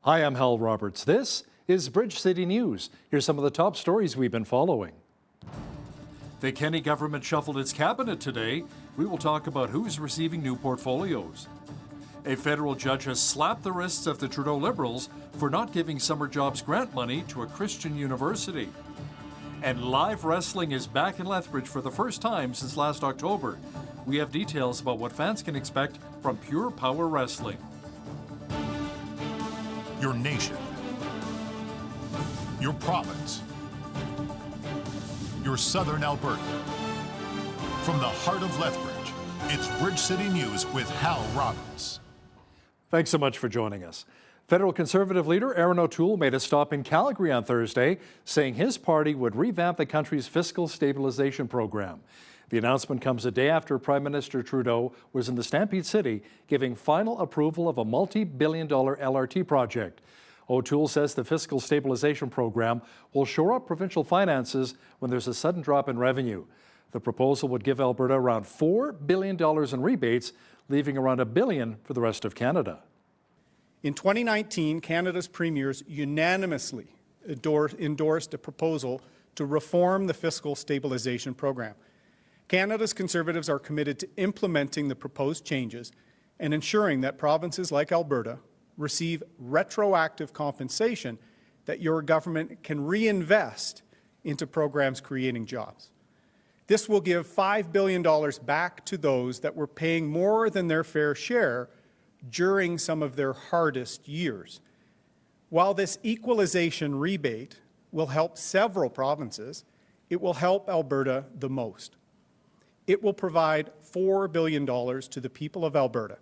Hi, I'm Hal Roberts. This is Bridge City News. Here's some of the top stories we've been following. The Kenney government shuffled its cabinet today. We will talk about who's receiving new portfolios. A federal judge has slapped the wrists of the Trudeau Liberals for not giving summer jobs grant money to a Christian university. And live wrestling is back in Lethbridge for the first time since last October. We have details about what fans can expect from Pure Power Wrestling. Your nation, your province, your southern Alberta. From the heart of Lethbridge, it's Bridge City News with Hal Roberts. Thanks so much for joining us. Federal Conservative leader Aaron O'Toole made a stop in Calgary on Thursday, saying his party would revamp the country's fiscal stabilization program. The announcement comes a day after Prime Minister Trudeau was in the Stampede City giving final approval of a multi-billion-dollar LRT project. O'Toole says the fiscal stabilization program will shore up provincial finances when there's a sudden drop in revenue. The proposal would give Alberta around $4 billion in rebates, leaving around $1 billion for the rest of Canada. In 2019, Canada's premiers unanimously endorsed a proposal to reform the fiscal stabilization program. Canada's Conservatives are committed to implementing the proposed changes and ensuring that provinces like Alberta receive retroactive compensation that your government can reinvest into programs creating jobs. This will give $5 billion back to those that were paying more than their fair share during some of their hardest years. While this equalization rebate will help several provinces, it will help Alberta the most. It will provide $4 billion to the people of Alberta,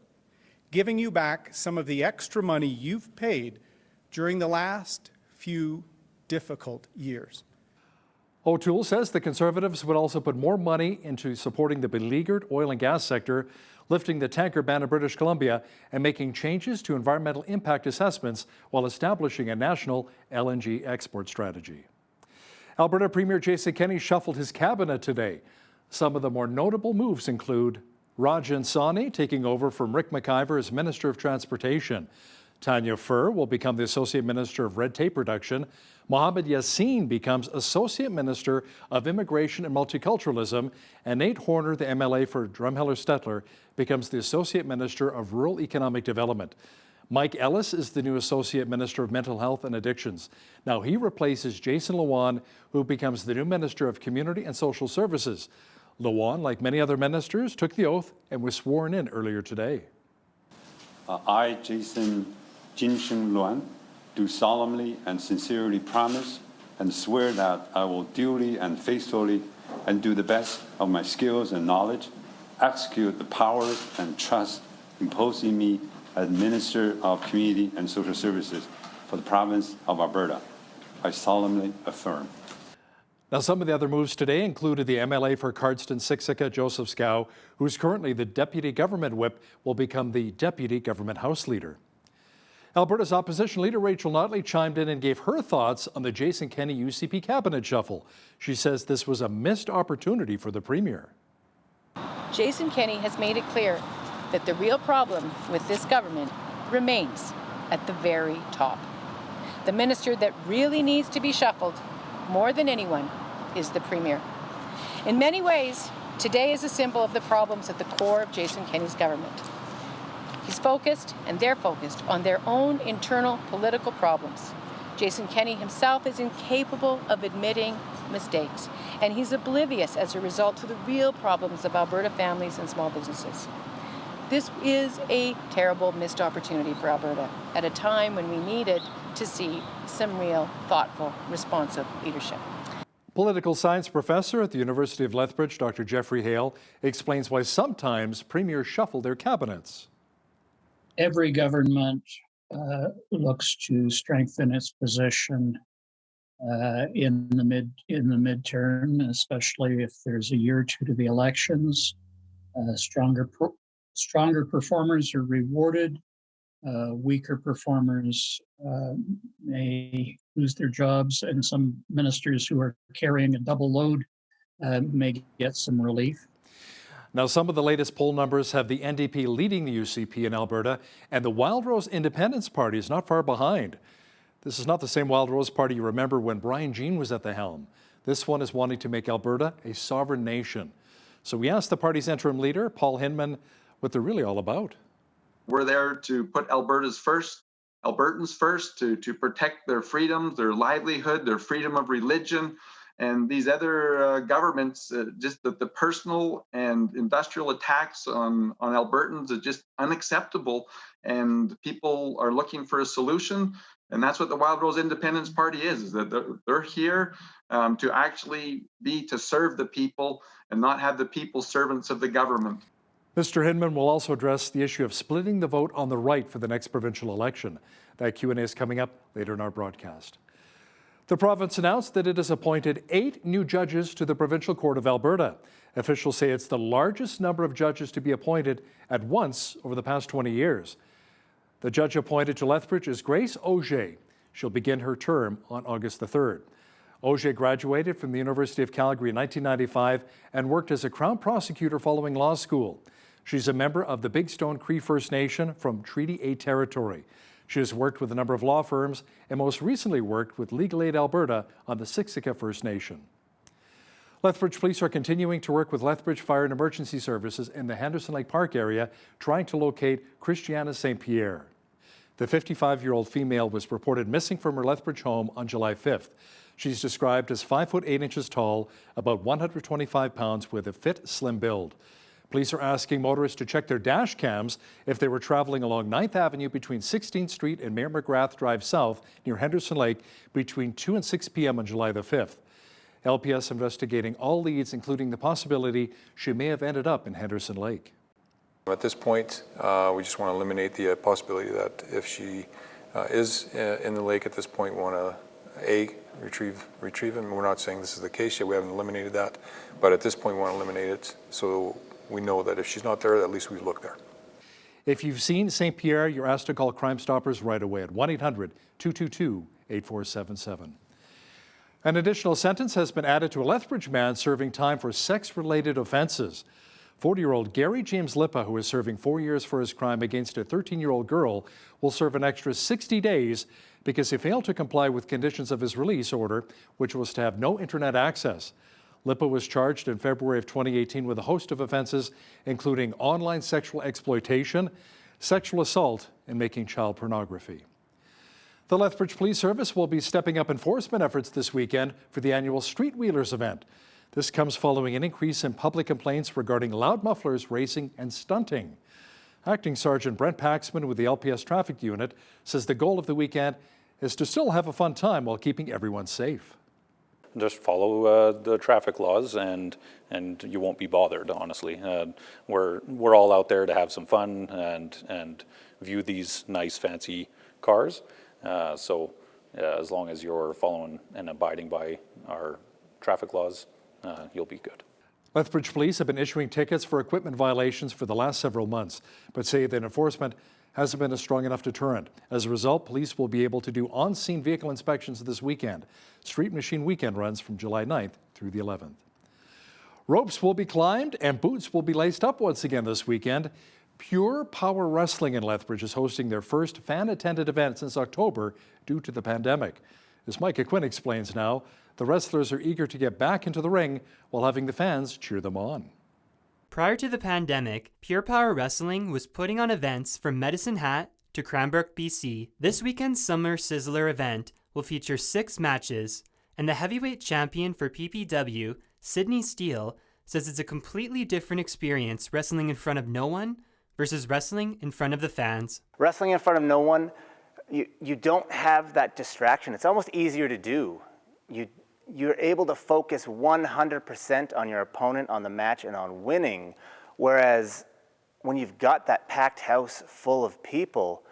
giving you back some of the extra money you've paid during the last few difficult years. O'Toole says the Conservatives would also put more money into supporting the beleaguered oil and gas sector, lifting the tanker ban in British Columbia, and making changes to environmental impact assessments while establishing a national LNG export strategy. Alberta Premier Jason Kenney shuffled his cabinet today. Some of the more notable moves include Rajan Sawhney taking over from Rick McIver as Minister of Transportation. Tanya Furr will become the Associate Minister of Red Tape Reduction. Mohammed Yassin becomes Associate Minister of Immigration and Multiculturalism. And Nate Horner, the MLA for Drumheller-Stettler, becomes the Associate Minister of Rural Economic Development. Mike Ellis is the new Associate Minister of Mental Health and Addictions. Now he replaces Jason Lewan, who becomes the new Minister of Community and Social Services. Lewan, like many other ministers, took the oath and was sworn in earlier today. I, Jason Jinsheng Luan, do solemnly and sincerely promise and swear that I will duly and faithfully and do the best of my skills and knowledge, execute the powers and trust imposed in me as Minister of Community and Social Services for the province of Alberta. I solemnly affirm. Now, some of the other moves today included the MLA for Cardston-Siksika, Joseph Scow, who's currently the Deputy Government Whip, will become the Deputy Government House Leader. Alberta's opposition leader Rachel Notley chimed in and gave her thoughts on the Jason Kenney UCP cabinet shuffle. She says this was a missed opportunity for the Premier. Jason Kenney has made it clear that the real problem with this government remains at the very top. The minister that really needs to be shuffled more than anyone is the Premier. In many ways, today is a symbol of the problems at the core of Jason Kenney's government. He's focused, and they're focused, on their own internal political problems. Jason Kenney himself is incapable of admitting mistakes, and he's oblivious as a result to the real problems of Alberta families and small businesses. This is a terrible missed opportunity for Alberta at a time when we needed to see some real, thoughtful, responsive leadership. Political science professor at the University of Lethbridge, Dr. Jeffrey Hale, explains why sometimes premiers shuffle their cabinets. Every government looks to strengthen its position in the midterm, especially if there's a year or two to the elections. Stronger performers are rewarded. Weaker performers may lose their jobs, and some ministers who are carrying a double load may get some relief. Now, some of the latest poll numbers have the NDP leading the UCP in Alberta, and the Wild Rose Independence Party is not far behind. This is not the same Wild Rose Party you remember when Brian Jean was at the helm. This one is wanting to make Alberta a sovereign nation. So we asked the party's interim leader, Paul Hinman, what they're really all about. We're there to put Albertans first, to protect their freedoms, their livelihood, their freedom of religion. And these other governments, just the personal and industrial attacks on Albertans is just unacceptable. And people are looking for a solution. And that's what the Wild Rose Independence Party is that they're here to actually to serve the people and not have the people servants of the government. Mr. Hinman will also address the issue of splitting the vote on the right for the next provincial election. That Q&A is coming up later in our broadcast. The province announced that it has appointed 8 new judges to the Provincial Court of Alberta. Officials say it's the largest number of judges to be appointed at once over the past 20 years. The judge appointed to Lethbridge is Grace Auger. She'll begin her term on August the 3rd. Auger graduated from the University of Calgary in 1995 and worked as a Crown prosecutor following law school. She's a member of the Big Stone Cree First Nation from Treaty 8 territory. She has worked with a number of law firms and most recently worked with Legal Aid Alberta on the Siksika First Nation. Lethbridge Police are continuing to work with Lethbridge Fire and Emergency Services in the Henderson Lake Park area, trying to locate Christiana St. Pierre. The 55-year-old female was reported missing from her Lethbridge home on July 5th. She's described as 5 foot 8 inches tall, about 125 pounds, with a fit, slim build. Police are asking motorists to check their dash cams if they were traveling along 9th Avenue between 16th Street and Mayor McGrath Drive South near Henderson Lake between 2 and 6 p.m. on July the 5th. LPS investigating all leads, including the possibility she may have ended up in Henderson Lake. At this point, we just want to eliminate the possibility that if she is in the lake at this point, we want to retrieve him. We're not saying this is the case yet. We haven't eliminated that, but at this point, we want to eliminate it so we know that if she's not there, at least we look there. If you've seen St. Pierre, you're asked to call Crime Stoppers right away at 1-800-222-8477. An additional sentence has been added to a Lethbridge man serving time for sex-related offenses. 40-year-old Gary James Lippa, who is serving 4 years for his crime against a 13-year-old girl, will serve an extra 60 days because he failed to comply with conditions of his release order, which was to have no internet access. Lippa was charged in February of 2018 with a host of offenses, including online sexual exploitation, sexual assault, and making child pornography. The Lethbridge Police Service will be stepping up enforcement efforts this weekend for the annual Street Wheelers event. This comes following an increase in public complaints regarding loud mufflers, racing, and stunting. Acting Sergeant Brent Paxman with the LPS Traffic Unit says the goal of the weekend is to still have a fun time while keeping everyone safe. Just follow the traffic laws and you won't be bothered, honestly. We're all out there to have some fun and view these nice fancy cars. So as long as you're following and abiding by our traffic laws, you'll be good. Lethbridge Police have been issuing tickets for equipment violations for the last several months, but say that enforcement hasn't been a strong enough deterrent. As a result, police will be able to do on-scene vehicle inspections this weekend. Street Machine Weekend runs from July 9th through the 11th. Ropes will be climbed and boots will be laced up once again this weekend. Pure Power Wrestling in Lethbridge is hosting their first fan-attended event since October due to the pandemic. As Micah Quinn explains now, the wrestlers are eager to get back into the ring while having the fans cheer them on. Prior to the pandemic, Pure Power Wrestling was putting on events from Medicine Hat to Cranbrook, BC. This weekend's Summer Sizzler event will feature 6 matches, and the heavyweight champion for PPW, Sydney Steele, says it's a completely different experience wrestling in front of no one versus wrestling in front of the fans. Wrestling in front of no one, you don't have that distraction. It's almost easier to do. You're able to focus 100% on your opponent, on the match, and on winning, whereas when you've got that packed house full of people,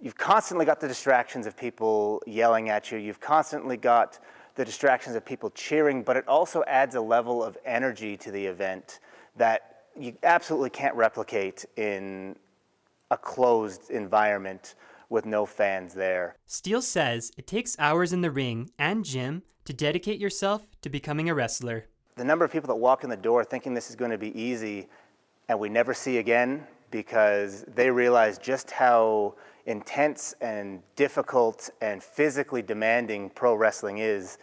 you've constantly got the distractions of people yelling at you, you've constantly got the distractions of people cheering, but it also adds a level of energy to the event that you absolutely can't replicate in a closed environment with no fans there. Steele says it takes hours in the ring and gym to dedicate yourself to becoming a wrestler. the number of people that walk in the door thinking this is going to be easy and we never see again because they realize just how intense and difficult and physically demanding pro wrestling is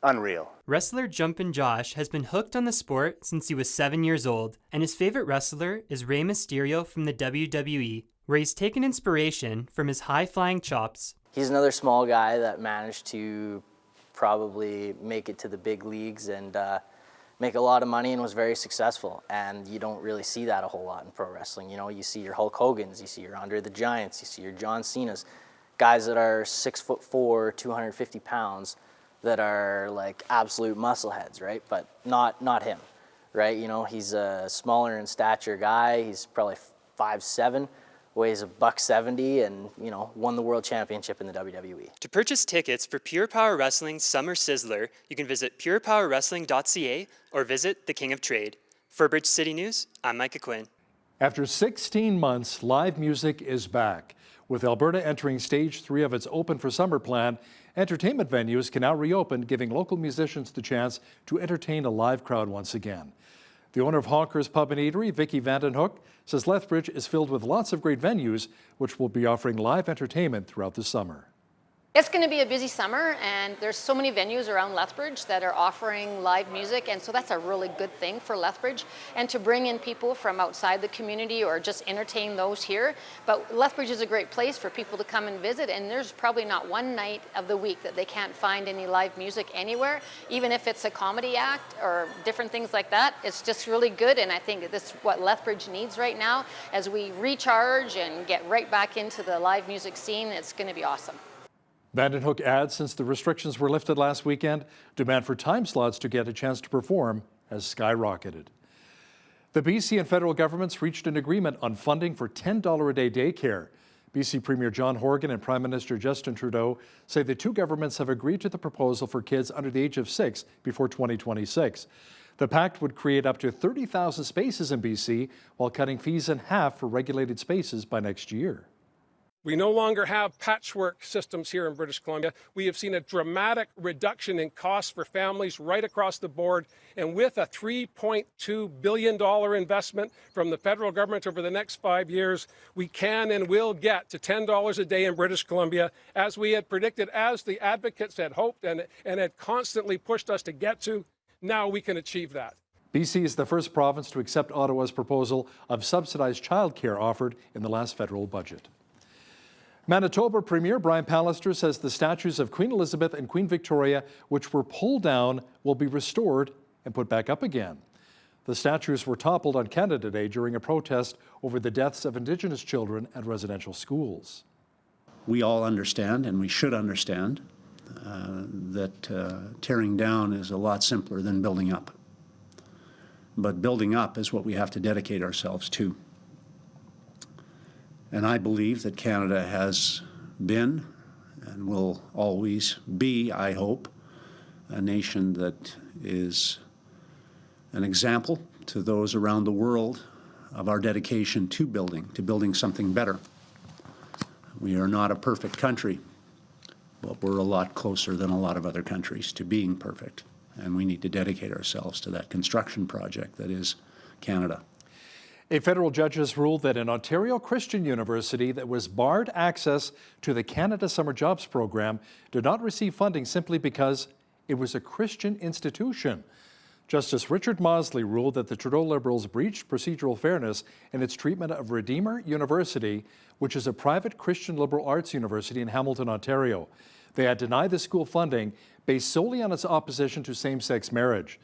unreal. Wrestler Jumpin' Josh has been hooked on the sport since he was 7 years old, and his favorite wrestler is Rey Mysterio from the WWE, where he's taken inspiration from his high-flying chops. He's another small guy that managed to probably make it to the big leagues and make a lot of money and was very successful. And you don't really see that a whole lot in pro wrestling. You know, you see your Hulk Hogan's, you see your Andre the Giants, you see your John Cena's, guys that are 6'4", 250 pounds, that are like absolute muscleheads, right? But not him, right? You know, he's a smaller in stature guy. He's probably 5'7", weighs $170, and, you know, won the world championship in the WWE. To purchase tickets for Pure Power Wrestling's Summer Sizzler, you can visit purepowerwrestling.ca or visit the King of Trade. For Bridge City News, I'm Micah Quinn. After 16 months, live music is back. With Alberta entering stage 3 of its Open for Summer plan, entertainment venues can now reopen, giving local musicians the chance to entertain a live crowd once again. The owner of Honker's Pub and Eatery, Vicky Vandenhoek, says Lethbridge is filled with lots of great venues, which will be offering live entertainment throughout the summer. It's going to be a busy summer, and there's so many venues around Lethbridge that are offering live music, and so that's a really good thing for Lethbridge, and to bring in people from outside the community or just entertain those here. But Lethbridge is a great place for people to come and visit, and there's probably not one night of the week that they can't find any live music anywhere, even if it's a comedy act or different things like that. It's just really good, and I think this is what Lethbridge needs right now. As we recharge and get right back into the live music scene, it's going to be awesome. Vandenhoek adds, since the restrictions were lifted last weekend, demand for time slots to get a chance to perform has skyrocketed. The BC and federal governments reached an agreement on funding for $10 a day daycare. BC Premier John Horgan and Prime Minister Justin Trudeau say the two governments have agreed to the proposal for kids under the age of 6 before 2026. The pact would create up to 30,000 spaces in BC while cutting fees in half for regulated spaces by next year. We no longer have patchwork systems here in British Columbia. We have seen a dramatic reduction in costs for families right across the board. And with a $3.2 billion investment from the federal government over the next 5 years, we can and will get to $10 a day in British Columbia, as we had predicted, as the advocates had hoped and had constantly pushed us to get to. Now we can achieve that. BC is the first province to accept Ottawa's proposal of subsidized childcare offered in the last federal budget. Manitoba Premier Brian Pallister says the statues of Queen Elizabeth and Queen Victoria, which were pulled down, will be restored and put back up again. The statues were toppled on Canada Day during a protest over the deaths of Indigenous children at residential schools. We all understand, and we should understand, that tearing down is a lot simpler than building up. But building up is what we have to dedicate ourselves to. And I believe that Canada has been and will always be, I hope, a nation that is an example to those around the world of our dedication to building something better. We are not a perfect country, but we're a lot closer than a lot of other countries to being perfect. And we need to dedicate ourselves to that construction project that is Canada. A federal judge has ruled that an Ontario Christian university that was barred access to the Canada Summer Jobs Program did not receive funding simply because it was a Christian institution. Justice Richard Mosley ruled that the Trudeau Liberals breached procedural fairness in its treatment of Redeemer University, which is a private Christian liberal arts university in Hamilton, Ontario. They had denied the school funding based solely on its opposition to same-sex marriage.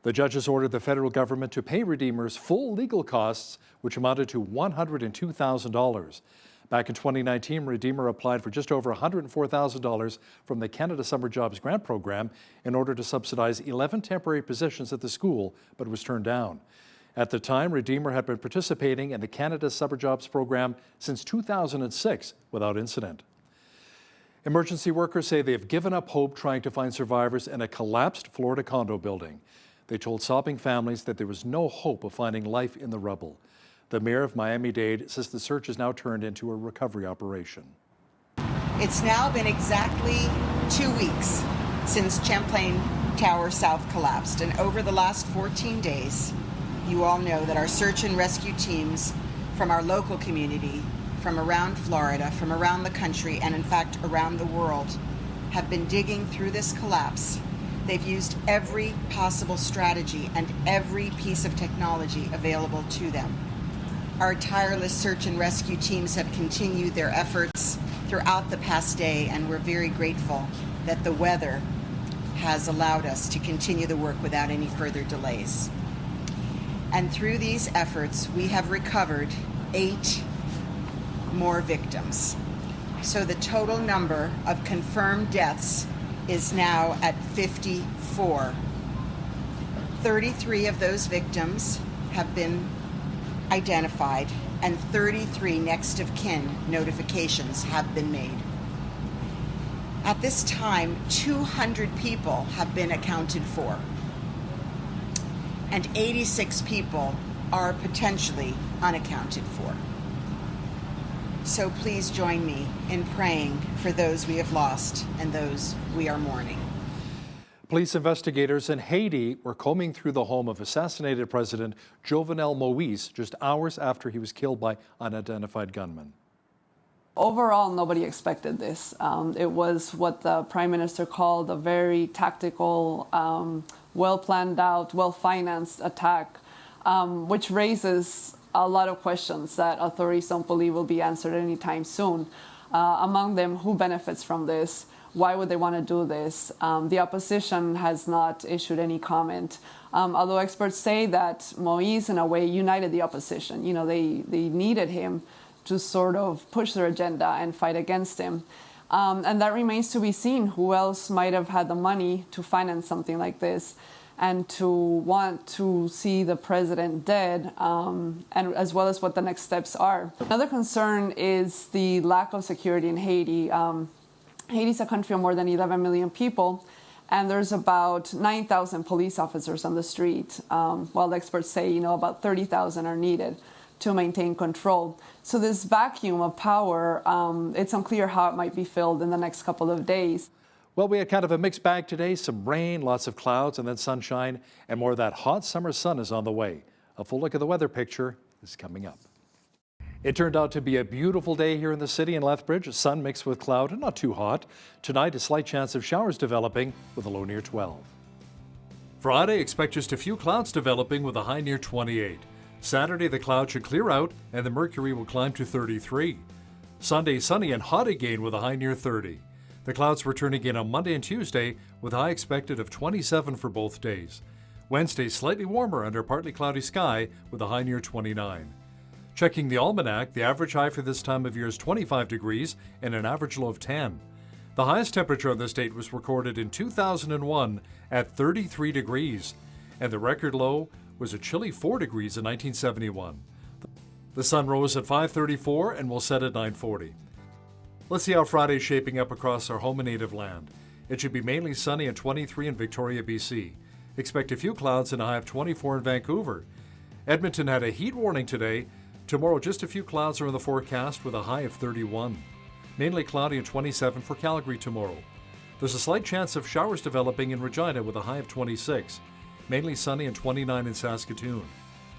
The judges ordered the federal government to pay Redeemer's full legal costs, which amounted to $102,000. Back in 2019, Redeemer applied for just over $104,000 from the Canada Summer Jobs Grant Program in order to subsidize 11 temporary positions at the school, but was turned down. At the time, Redeemer had been participating in the Canada Summer Jobs Program since 2006 without incident. Emergency workers say they have given up hope trying to find survivors in a collapsed Florida condo building. They told sobbing families that there was no hope of finding life in the rubble. The mayor of Miami-Dade says the search has now turned into a recovery operation. It's now been exactly 2 weeks since Champlain Tower South collapsed, and over the last 14 days, you all know that our search and rescue teams from our local community, from around Florida, from around the country, and in fact around the world, have been digging through this collapse. They've used every possible strategy and every piece of technology available to them. Our tireless search and rescue teams have continued their efforts throughout the past day, and we're very grateful that the weather has allowed us to continue the work without any further delays. And through these efforts, we have recovered 8 more victims. So the total number of confirmed deaths is now at 54. 33 of those victims have been identified, and 33 next of kin notifications have been made. At this time, 200 people have been accounted for, and 86 people are potentially unaccounted for. So please join me in praying for those we have lost and those we are mourning. Police investigators in Haiti were combing through the home of assassinated President Jovenel Moïse just hours after he was killed by unidentified gunmen. Overall, nobody expected this. It was what the Prime Minister called a very tactical, well-planned out, well-financed attack, which raises a lot of questions that authorities don't believe will be answered anytime soon. Among them, who benefits from this? Why would they want to do this? The opposition has not issued any comment. Although experts say that Moïse, in a way, united the opposition. You know, they needed him to sort of push their agenda and fight against him. And that remains to be seen. Who else might have had the money to finance something like this and to want to see the president dead, and as well as what the next steps are. Another concern is the lack of security in Haiti. Haiti's a country of more than 11 million people, and there's about 9,000 police officers on the street, while experts say, about 30,000 are needed to maintain control. So this vacuum of power, it's unclear how it might be filled in the next couple of days. Well, we had kind of a mixed bag today. Some rain, lots of clouds, and then sunshine, and more of that hot summer sun is on the way. A full look at the weather picture is coming up. It turned out to be a beautiful day here in the city in Lethbridge. Sun mixed with cloud and not too hot. Tonight, a slight chance of showers developing with a low near 12. Friday, expect just a few clouds developing with a high near 28. Saturday, the clouds should clear out and the mercury will climb to 33. Sunday, sunny and hot again with a high near 30. The clouds return again on Monday and Tuesday with a high expected of 27 for both days. Wednesday, slightly warmer under partly cloudy sky with a high near 29. Checking the almanac, the average high for this time of year is 25 degrees and an average low of 10. The highest temperature on this date was recorded in 2001 at 33 degrees, and the record low was a chilly 4 degrees in 1971. The sun rose at 5:34 and will set at 9:40. Let's see how Friday's shaping up across our home and native land. It should be mainly sunny and 23 in Victoria, BC. Expect a few clouds and a high of 24 in Vancouver. Edmonton had a heat warning today. Tomorrow, just a few clouds are in the forecast with a high of 31. Mainly cloudy and 27 for Calgary tomorrow. There's a slight chance of showers developing in Regina with a high of 26. Mainly sunny and 29 in Saskatoon.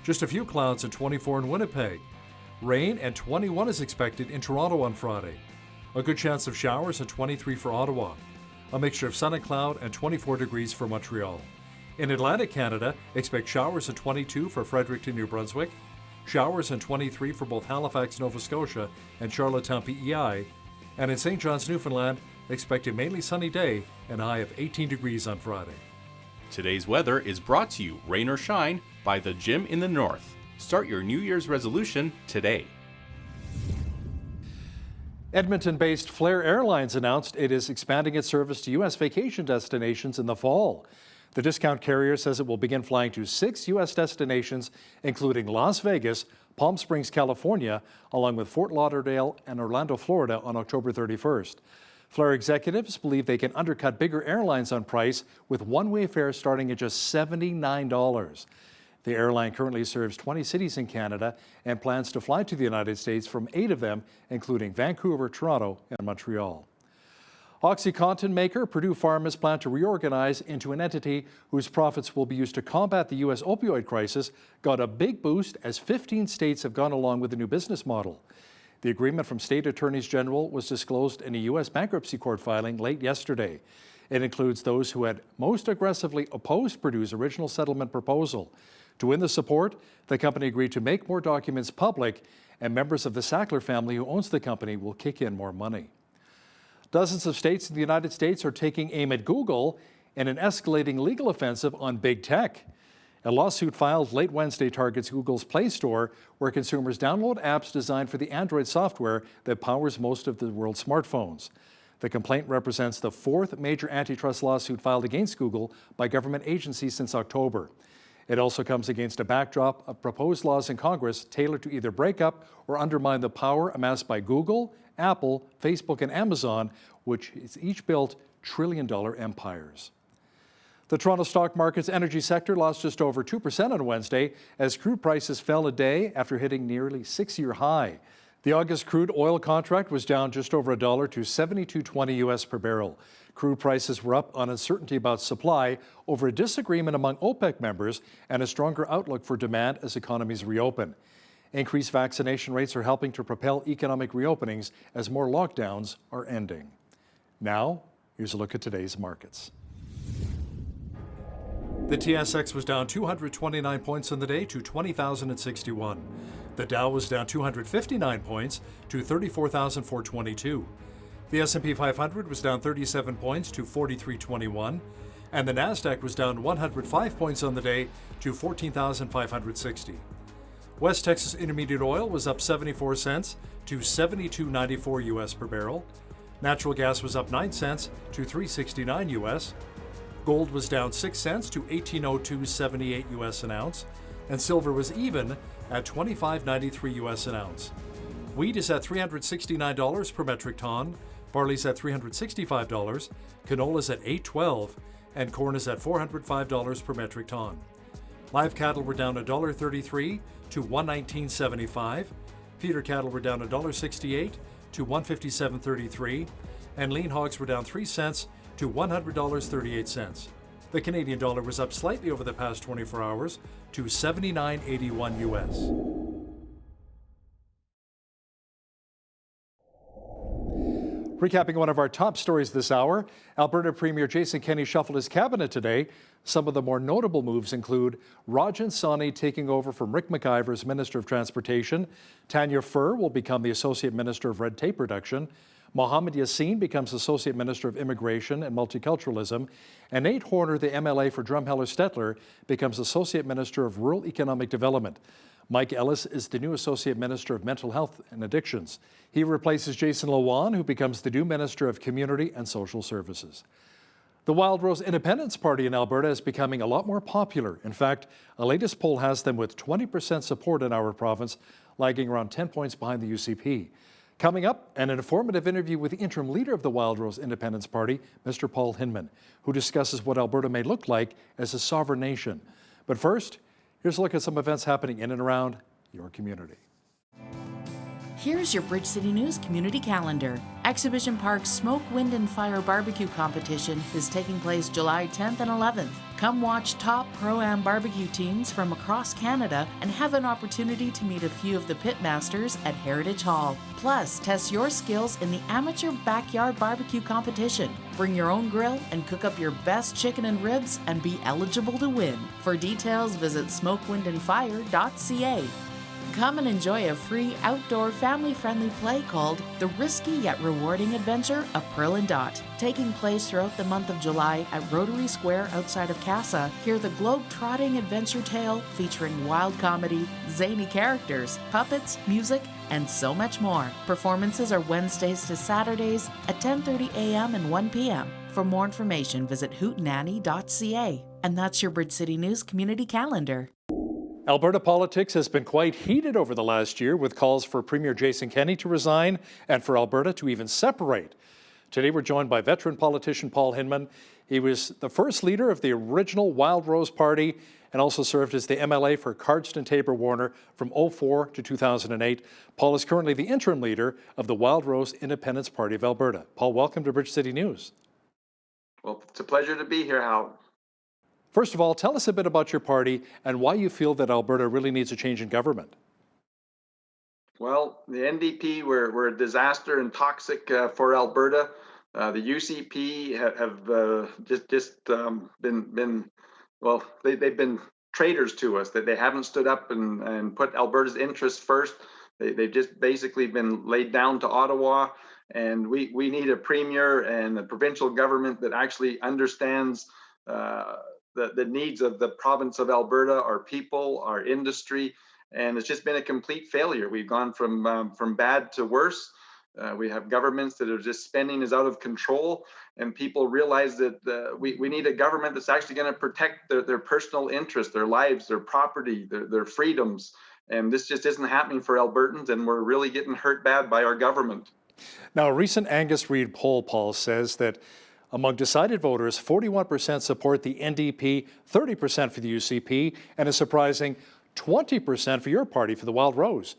Just a few clouds and 24 in Winnipeg. Rain and 21 is expected in Toronto on Friday. A good chance of showers and 23 for Ottawa. A mixture of sun and cloud and 24 degrees for Montreal. In Atlantic Canada, expect showers and 22 for Fredericton, New Brunswick. Showers and 23 for both Halifax, Nova Scotia and Charlottetown, PEI. And in St. John's, Newfoundland, expect a mainly sunny day and a high of 18 degrees on Friday. Today's weather is brought to you, rain or shine, by the Gym in the North. Start your New Year's resolution today. Edmonton-based Flair Airlines announced it is expanding its service to U.S. vacation destinations in the fall. The discount carrier says it will begin flying to 6 U.S. destinations, including Las Vegas, Palm Springs, California, along with Fort Lauderdale and Orlando, Florida on October 31st. Flair executives believe they can undercut bigger airlines on price with one-way fares starting at just $79. The airline currently serves 20 cities in Canada and plans to fly to the United States from 8 of them, including Vancouver, Toronto, and Montreal. OxyContin maker Purdue Pharma's plan to reorganize into an entity whose profits will be used to combat the U.S. opioid crisis got a big boost as 15 states have gone along with the new business model. The agreement from state attorneys general was disclosed in a U.S. bankruptcy court filing late yesterday. It includes those who had most aggressively opposed Purdue's original settlement proposal. To win the support, the company agreed to make more documents public, and members of the Sackler family who owns the company will kick in more money. Dozens of states in the United States are taking aim at Google in an escalating legal offensive on big tech. A lawsuit filed late Wednesday targets Google's Play Store, where consumers download apps designed for the Android software that powers most of the world's smartphones. The complaint represents the fourth major antitrust lawsuit filed against Google by government agencies since October. It also comes against a backdrop of proposed laws in Congress tailored to either break up or undermine the power amassed by Google, Apple, Facebook, and Amazon, which has each built trillion-dollar empires. The Toronto stock market's energy sector lost just over 2% on Wednesday as crude prices fell a day after hitting nearly six-year high. The August crude oil contract was down just over $1 to $72.20 US per barrel. Crude prices were up on uncertainty about supply over a disagreement among OPEC members and a stronger outlook for demand as economies reopen. Increased vaccination rates are helping to propel economic reopenings as more lockdowns are ending. Now, here's a look at today's markets. The TSX was down 229 points on the day to 20,061. The Dow was down 259 points to 34,422. The S&P 500 was down 37 points to 4321, and the Nasdaq was down 105 points on the day to 14,560. West Texas Intermediate Oil was up 74 cents to $72.94 US per barrel. Natural gas was up 9 cents to $3.69 US. Gold was down 6 cents to $18.0278 US an ounce, and silver was even at $25.93 US an ounce. Wheat is at $369 per metric ton, barley's at $365, canola's at $8.12, and corn is at $405 per metric ton. Live cattle were down $1.33 to $119.75, feeder cattle were down $1.68 to $157.33, and lean hogs were down 3 cents to $100.38. The Canadian dollar was up slightly over the past 24 hours to 79.81 US. Recapping one of our top stories this hour, Alberta Premier Jason Kenney shuffled his cabinet today. Some of the more notable moves include Rajan Sawhney taking over from Rick McIver as Minister of Transportation, Tanya Furr will become the Associate Minister of Red Tape Reduction, Mohammed Yassin becomes Associate Minister of Immigration and Multiculturalism, and Nate Horner, the MLA for Drumheller-Stettler, becomes Associate Minister of Rural Economic Development. Mike Ellis is the new Associate Minister of Mental Health and Addictions. He replaces Jason Lawan, who becomes the new Minister of Community and Social Services. The Wildrose Independence Party in Alberta is becoming a lot more popular. In fact, a latest poll has them with 20% support in our province, lagging around 10 points behind the UCP. Coming up, an informative interview with the interim leader of the Wildrose Independence Party, Mr. Paul Hinman, who discusses what Alberta may look like as a sovereign nation. But first, here's a look at some events happening in and around your community. Here's your Bridge City News community calendar. Exhibition Park's Smoke, Wind and Fire barbecue competition is taking place July 10th and 11th. Come watch top Pro-Am barbecue teams from across Canada and have an opportunity to meet a few of the pitmasters at Heritage Hall. Plus, test your skills in the Amateur Backyard Barbecue Competition. Bring your own grill and cook up your best chicken and ribs and be eligible to win. For details, visit smokewindandfire.ca. Come and enjoy a free outdoor family-friendly play called The Risky Yet Rewarding Adventure of Pearl and Dot. Taking place throughout the month of July at Rotary Square outside of Casa, hear the globe-trotting adventure tale featuring wild comedy, zany characters, puppets, music, and so much more. Performances are Wednesdays to Saturdays at 10:30 a.m. and 1 p.m. For more information, visit hootenanny.ca. And that's your Bridge City News community calendar. Alberta politics has been quite heated over the last year, with calls for Premier Jason Kenney to resign and for Alberta to even separate. Today we're joined by veteran politician Paul Hinman. He was the first leader of the original Wild Rose Party and also served as the MLA for Cardston Tabor Warner from 2004 to 2008. Paul is currently the interim leader of the Wild Rose Independence Party of Alberta. Paul, welcome to Bridge City News. Well, it's a pleasure to be here, Hal. First of all, tell us a bit about your party and why you feel that Alberta really needs a change in government. Well, the NDP were a disaster and toxic for Alberta. The UCP have just been well, they've been traitors to us, that they haven't stood up and put Alberta's interests first. They've just basically been laid down to Ottawa, and we need a premier and a provincial government that actually understands the needs of the province of Alberta, our people, our industry, and it's just been a complete failure. We've gone from bad to worse. We have governments that are just spending is out of control, and people realize that we need a government that's actually going to protect their personal interests, their lives, their property, their freedoms. And this just isn't happening for Albertans, and we're really getting hurt bad by our government. Now, a recent Angus Reid poll, Paul, says that among decided voters, 41% support the NDP, 30% for the UCP, and a surprising 20% for your party, for the Wild Rose.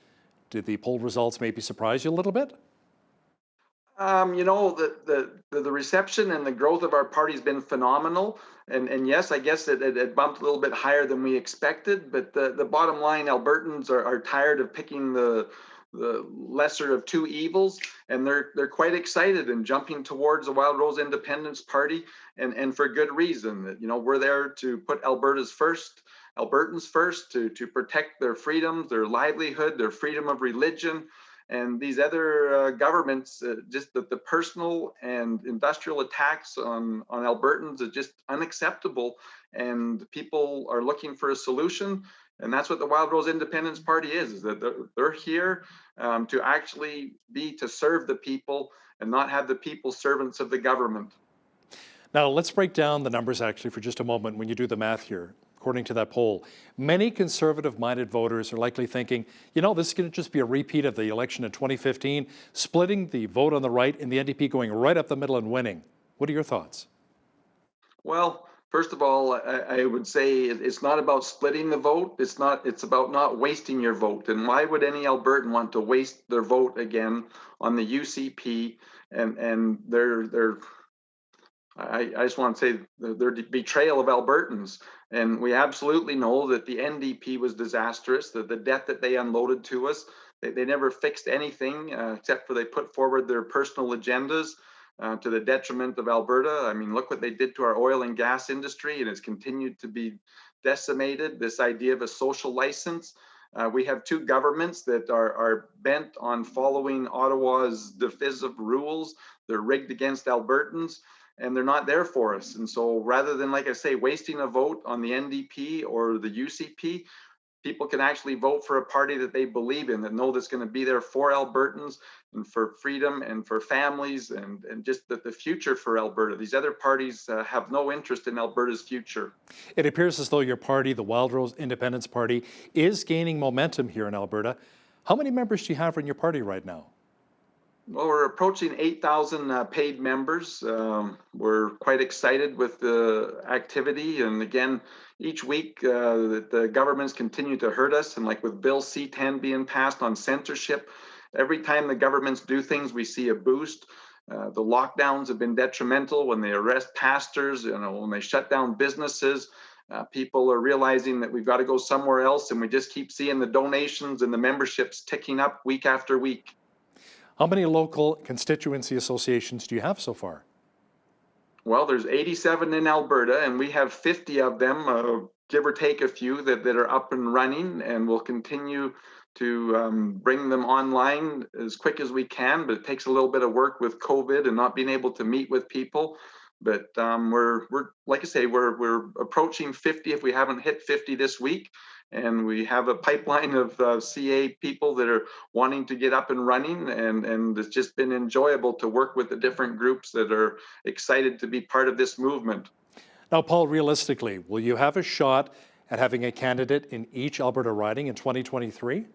Did the poll results maybe surprise you a little bit? You know, the reception and the growth of our party has been phenomenal. And yes, I guess it bumped a little bit higher than we expected. But the bottom line, Albertans are tired of picking the lesser of two evils, and they're quite excited and jumping towards the Wild Rose Independence Party, and for good reason. You know, we're there to put Albertans first, to protect their freedoms, their livelihood, their freedom of religion. And these other governments, just the personal and industrial attacks on Albertans is just unacceptable. And people are looking for a solution. And that's what the Wild Rose Independence Party is that they're here to actually to serve the people and not have the people servants of the government. Now, let's break down the numbers actually for just a moment when you do the math here. According to that poll, many conservative-minded voters are likely thinking, you know, this is going to just be a repeat of the election in 2015, splitting the vote on the right and the NDP going right up the middle and winning. What are your thoughts? Well, first of all, I would say it's not about splitting the vote. It's about not wasting your vote. And why would any Albertan want to waste their vote again on the UCP and their I just want to say their betrayal of Albertans. And we absolutely know that the NDP was disastrous, the debt that they unloaded to us. They never fixed anything except for they put forward their personal agendas to the detriment of Alberta. I mean, look what they did to our oil and gas industry, and it's continued to be decimated. This idea of a social license. We have two governments that are bent on following Ottawa's divisive rules. They're rigged against Albertans, and they're not there for us. And so rather than, like I say, wasting a vote on the NDP or the UCP, people can actually vote for a party that they believe in, that know that's going to be there for Albertans and for freedom and for families and just the future for Alberta. These other parties have no interest in Alberta's future. It appears as though your party, the Wild Rose Independence Party, is gaining momentum here in Alberta. How many members do you have in your party right now? Well, we're approaching 8,000 paid members. We're quite excited with the activity. And again, each week the governments continue to hurt us. And like with Bill C-10 being passed on censorship, every time the governments do things, we see a boost. The lockdowns have been detrimental when they arrest pastors, when they shut down businesses. People are realizing that we've got to go somewhere else. And we just keep seeing the donations and the memberships ticking up week after week. How many local constituency associations do you have so far? Well, there's 87 in Alberta, and we have 50 of them, give or take a few, that are up and running, and we'll continue to bring them online as quick as we can, but it takes a little bit of work with COVID and not being able to meet with people. But we're like I say, we're approaching 50 if we haven't hit 50 this week. And we have a pipeline of CA people that are wanting to get up and running, and it's just been enjoyable to work with the different groups that are excited to be part of this movement. Now, Paul, realistically, will you have a shot at having a candidate in each Alberta riding in 2023?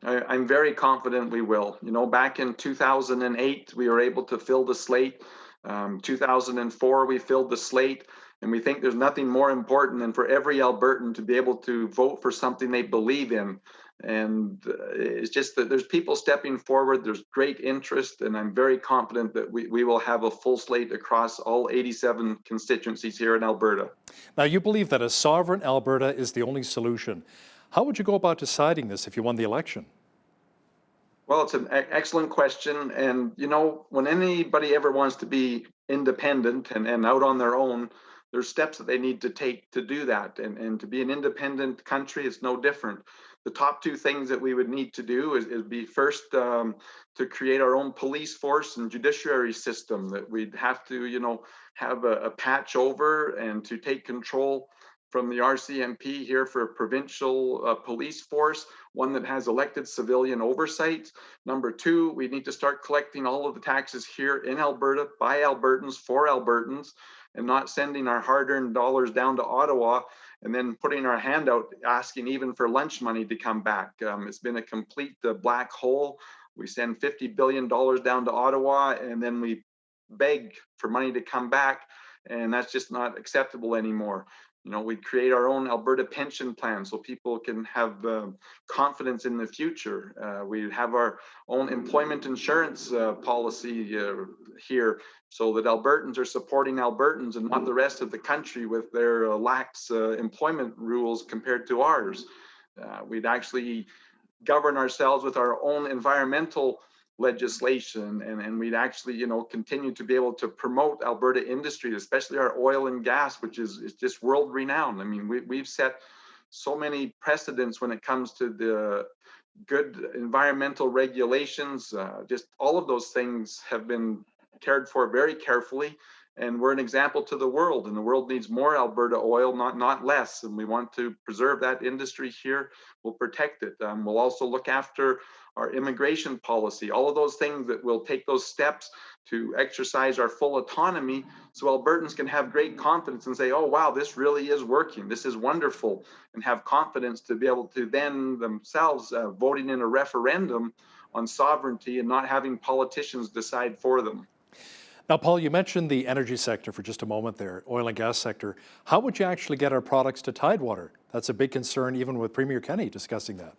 I'm very confident we will. You know, back in 2008, we were able to fill the slate. 2004, we filled the slate, and we think there's nothing more important than for every Albertan to be able to vote for something they believe in. And it's just that there's people stepping forward, there's great interest, and I'm very confident that we will have a full slate across all 87 constituencies here in Alberta. Now, you believe that a sovereign Alberta is the only solution. How would you go about deciding this if you won the election? Well, it's an excellent question. And, you know, when anybody ever wants to be independent and out on their own, there's steps that they need to take to do that. And to be an independent country, it's no different. The top two things that we would need to do is be first to create our own police force and judiciary system that we'd have to, you know, have a patch over and to take control from the RCMP here for a provincial police force, one that has elected civilian oversight. Number two, we need to start collecting all of the taxes here in Alberta by Albertans for Albertans, and not sending our hard-earned dollars down to Ottawa and then putting our hand out asking even for lunch money to come back. It's been a complete black hole. We send $50 billion down to Ottawa and then we beg for money to come back, and that's just not acceptable anymore. You know, we create our own Alberta pension plan so people can have confidence in the future. We have our own employment insurance policy here so that Albertans are supporting Albertans and not the rest of the country with their lax employment rules compared to ours. We'd actually govern ourselves with our own environmental legislation, and we'd actually, you know, continue to be able to promote Alberta industry, especially our oil and gas, which is just world renowned. I mean, we've set so many precedents when it comes to the good environmental regulations. Just all of those things have been cared for very carefully, and we're an example to the world, and the world needs more Alberta oil, not less, and we want to preserve that industry here. We'll protect it. We'll also look after our immigration policy, all of those things that will take those steps to exercise our full autonomy so Albertans can have great confidence and say, oh, wow, this really is working. This is wonderful, and have confidence to be able to then themselves voting in a referendum on sovereignty and not having politicians decide for them. Now, Paul, you mentioned the energy sector for just a moment there, oil and gas sector. How would you actually get our products to Tidewater? That's a big concern, even with Premier Kenney discussing that.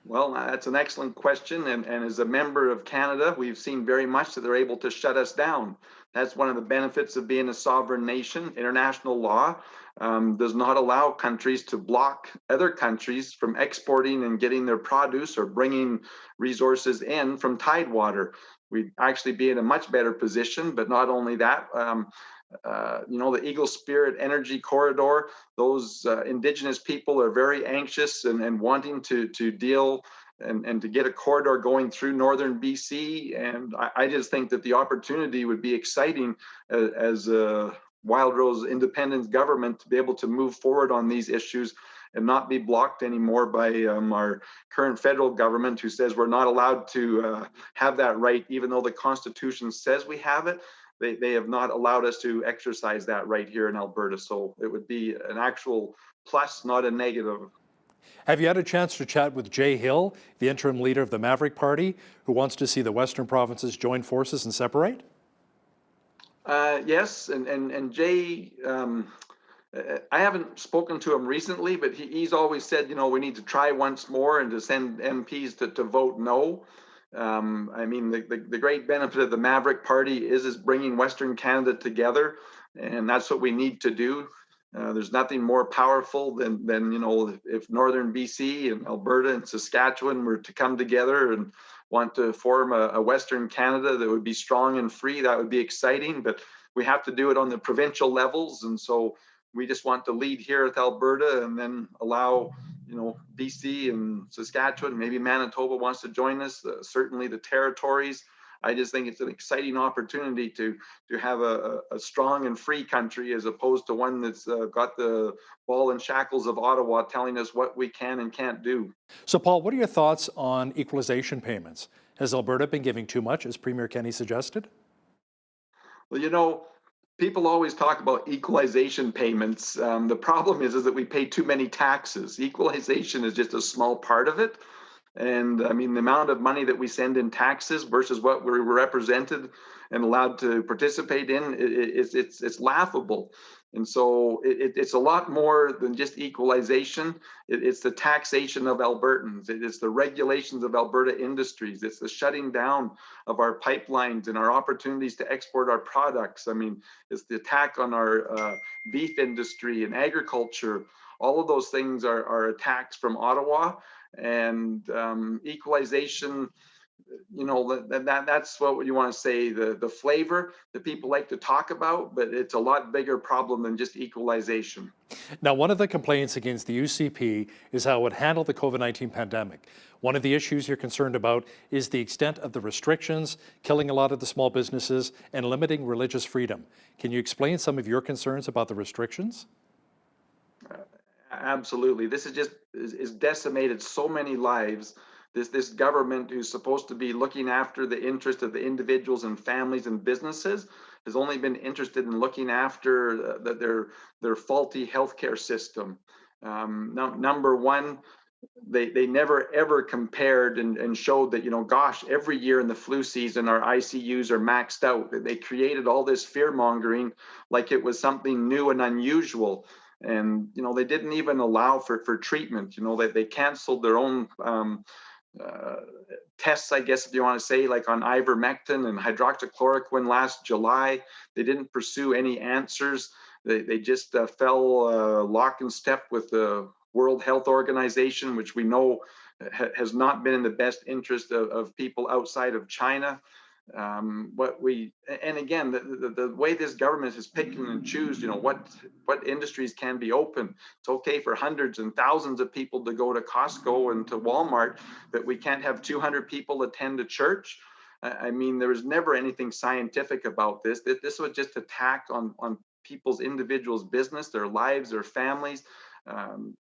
Well, that's an excellent question. And as a member of Canada, we've seen very much that they're able to shut us down. That's one of the benefits of being a sovereign nation. International law does not allow countries to block other countries from exporting and getting their produce or bringing resources in from Tidewater. We'd actually be in a much better position, but not only that, you know, the Eagle Spirit Energy Corridor, those Indigenous people are very anxious and wanting to deal and to get a corridor going through northern BC. And I just think that the opportunity would be exciting as a Wildrose Independence government to be able to move forward on these issues and not be blocked anymore by our current federal government, who says we're not allowed to have that right, even though the Constitution says we have it. They have not allowed us to exercise that right here in Alberta. So it would be an actual plus, not a negative. Have you had a chance to chat with Jay Hill, the interim leader of the Maverick Party, who wants to see the Western provinces join forces and separate? Yes, and Jay, I haven't spoken to him recently, but he's always said, you know, we need to try once more and to send MPs to vote no. I mean, the great benefit of the Maverick Party is bringing Western Canada together, and that's what we need to do. There's nothing more powerful than you know, if Northern BC and Alberta and Saskatchewan were to come together and want to form a Western Canada that would be strong and free. That would be exciting, but we have to do it on the provincial levels, and so we just want to lead here with Alberta and then allow, you know, BC and Saskatchewan, maybe Manitoba wants to join us, certainly the territories. I just think it's an exciting opportunity to have a strong and free country as opposed to one that's got the ball and shackles of Ottawa telling us what we can and can't do. So, Paul, what are your thoughts on equalization payments? Has Alberta been giving too much, as Premier Kenney suggested? Well, you know, people always talk about equalization payments. The problem is that we pay too many taxes. Equalization is just a small part of it. And I mean, the amount of money that we send in taxes versus what we're represented and allowed to participate in, it's laughable. And so it's a lot more than just equalization. It's the taxation of Albertans. It's the regulations of Alberta industries. It's the shutting down of our pipelines and our opportunities to export our products. I mean, it's the attack on our beef industry and agriculture. All of those things are attacks from Ottawa, and equalization, you know, that's what you want to say, the flavor that people like to talk about, but it's a lot bigger problem than just equalization. Now, one of the complaints against the UCP is how it handled the COVID-19 pandemic. One of the issues you're concerned about is the extent of the restrictions, killing a lot of the small businesses and limiting religious freedom. Can you explain some of your concerns about the restrictions? Absolutely. This is decimated so many lives. This government, who's supposed to be looking after the interest of the individuals and families and businesses, has only been interested in looking after their faulty healthcare system. Number one, they never ever compared and showed that, you know, gosh, every year in the flu season our ICUs are maxed out. They created all this fear mongering like it was something new and unusual. And, you know, they didn't even allow for treatment. You know, they canceled their own tests, I guess, if you want to say, like on ivermectin and hydroxychloroquine last July. They didn't pursue any answers. They just fell lock and step with the World Health Organization, which we know has not been in the best interest of people outside of China. And again, the way this government is picking and choose, you know, what industries can be open. It's okay for hundreds and thousands of people to go to Costco and to Walmart, but we can't have 200 people attend a church. I mean, there was never anything scientific about this. This was just attack on people's individuals' business, their lives, their families,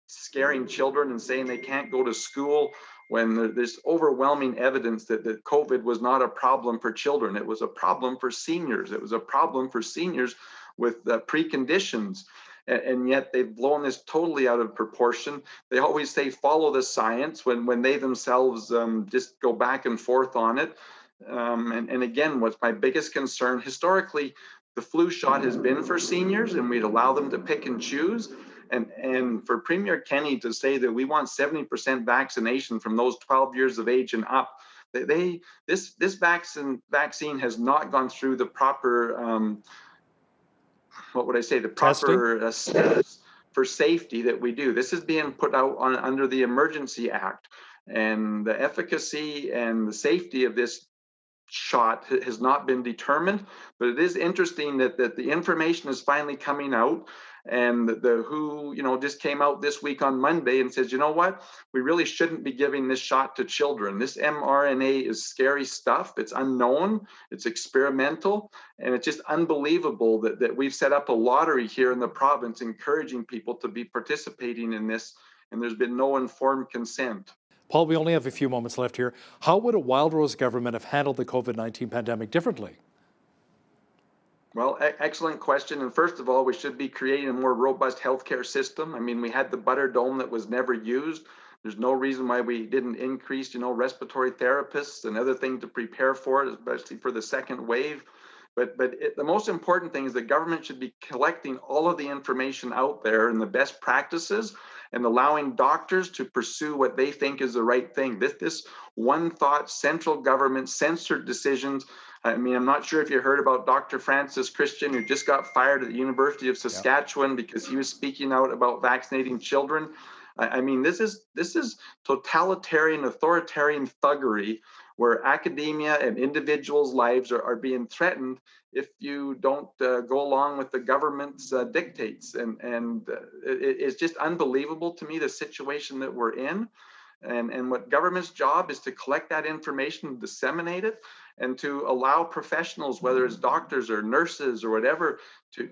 scaring children and saying they can't go to school, when there's overwhelming evidence that COVID was not a problem for children. It was a problem for seniors. It was a problem for seniors with preconditions. And yet they've blown this totally out of proportion. They always say follow the science when they themselves just go back and forth on it. And again, what's my biggest concern, historically, the flu shot has been for seniors, and we'd allow them to pick and choose. And for Premier Kenney to say that we want 70% vaccination from those 12 years of age and up, this vaccine has not gone through the proper, what would I say, the proper steps for safety that we do. This is being put out under the Emergency Act, and the efficacy and the safety of this shot has not been determined. But it is interesting that the information is finally coming out. And the WHO, you know, just came out this week on Monday and says, you know what, we really shouldn't be giving this shot to children. This mRNA is scary stuff. It's unknown, it's experimental, and it's just unbelievable that we've set up a lottery here in the province encouraging people to be participating in this, and there's been no informed consent. Paul, we only have a few moments left here. How would a Wildrose government have handled the COVID-19 pandemic differently? Well, excellent question. And first of all, we should be creating a more robust healthcare system. I mean, we had the Butter Dome that was never used. There's no reason why we didn't increase, you know, respiratory therapists and other things to prepare for it, especially for the second wave. But the most important thing is the government should be collecting all of the information out there and the best practices, and allowing doctors to pursue what they think is the right thing. This one thought central government censored decisions. I mean, I'm not sure if you heard about Dr. Francis Christian, who just got fired at the University of Saskatchewan because he was speaking out about vaccinating children. I mean, this is totalitarian, authoritarian thuggery, where academia and individuals' lives are being threatened if you don't go along with the government's dictates. And it's just unbelievable to me, the situation that we're in. And what government's job is to collect that information, disseminate it, and to allow professionals, whether it's doctors or nurses or whatever,